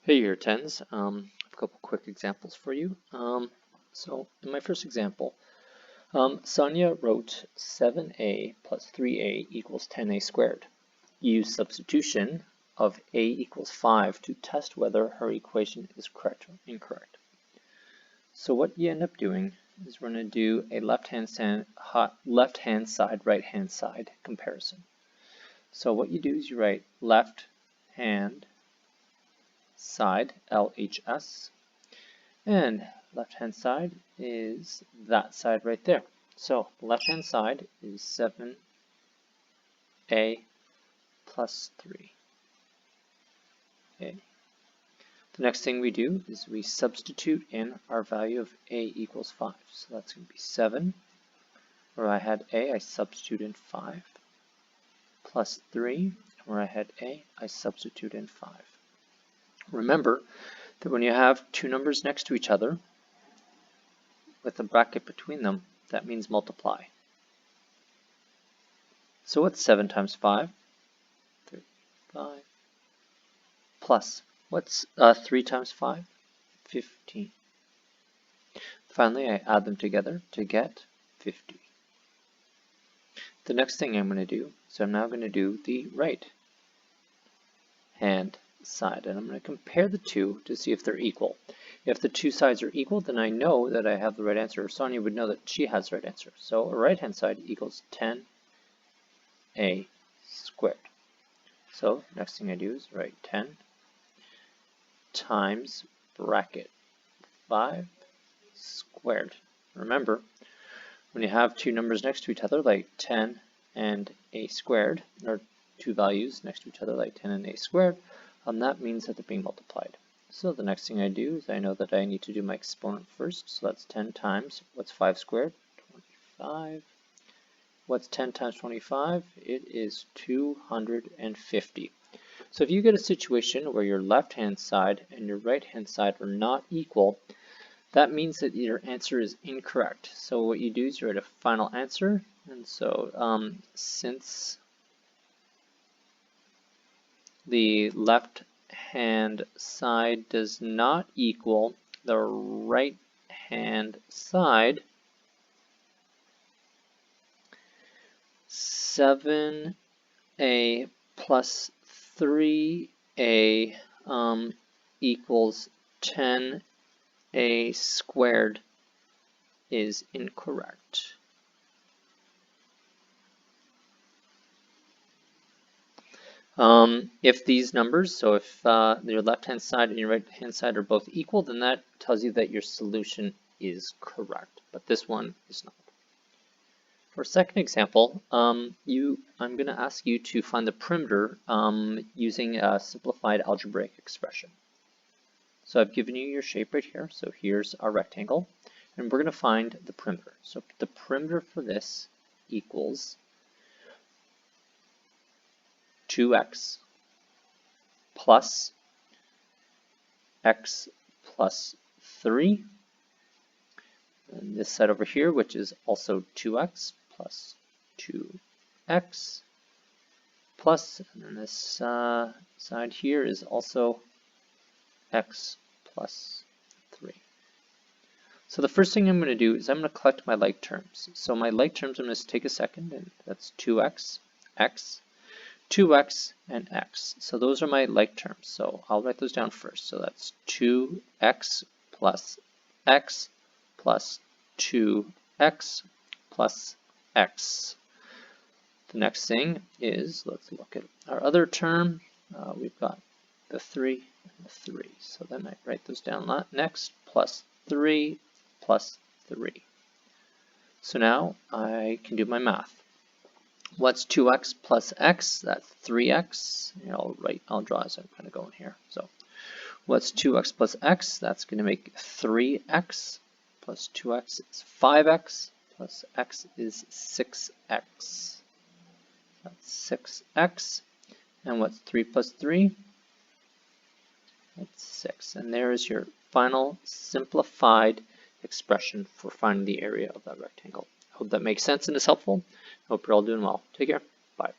Hey here, tens. A couple quick examples for you. So in my first example, Sonia wrote 7a plus 3a equals 10a squared. Use substitution of a equals 5 to test whether her equation is correct or incorrect. So what you end up doing is we're going to do a left-hand side, right-hand side comparison. So what you do is you write left-hand side, LHS, and left-hand side is that side right there. So left-hand side is 7a plus 3a. The next thing we do is we substitute in our value of a equals 5. So that's going to be 7. Where I had a, I substitute in 5. Plus 3. Where I had a, I substitute in 5. Remember that when you have two numbers next to each other with a bracket between them, that means multiply. So what's 7 times 5? 35. Plus, what's 3 times 5? 15. Finally, I add them together to get 50. The next thing I'm going to do is I'm now going to do the right hand side, and I'm going to compare the two to see if they're equal. If the two sides are equal, then I know that I have the right answer. Sonia would know that she has the right answer. So a right hand side equals 10a squared. So next thing I do is write 10 times bracket 5 squared. Remember, when you have two numbers next to each other like 10 and a squared, or two values next to each other like 10 and a squared, that means that they're being multiplied. So the next thing I do is I know that I need to do my exponent first. So that's 10 times, what's 5 squared? 25. What's 10 times 25? It is 250. So if you get a situation where your left-hand side and your right-hand side are not equal, that means that your answer is incorrect. So what you do is you write a final answer. And so since the left-hand side does not equal the right-hand side, 7a plus 3a equals 10a squared is incorrect. If these numbers, so if your left-hand side and your right-hand side are both equal, then that tells you that your solution is correct, but this one is not. For a second example, I'm going to ask you to find the perimeter using a simplified algebraic expression. So I've given you your shape right here. So here's our rectangle, and we're going to find the perimeter. So the perimeter for this equals 2x plus x plus 3. And this side over here, which is also 2x plus 2x plus, and then this side here is also x plus 3. So the first thing I'm going to do is I'm going to collect my like terms. So my like terms, I'm going to take a second, and that's 2x, x, 2x, and x. So those are my like terms. So I'll write those down first. So that's 2x plus x plus 2x plus x. The next thing is, let's look at our other term. We've got the 3 and the 3. So then I write those down next, plus 3 plus 3. So now I can do my math. What's 2x plus x? That's 3x. I'll draw as I'm kind of going here. So what's 2x plus x? That's going to make 3x. Plus 2x is 5x. Plus x is 6x. That's 6x. And what's 3 plus 3? That's 6. And there is your final simplified expression for finding the area of that rectangle. I hope that makes sense and is helpful. I hope you're all doing well. Take care. Bye.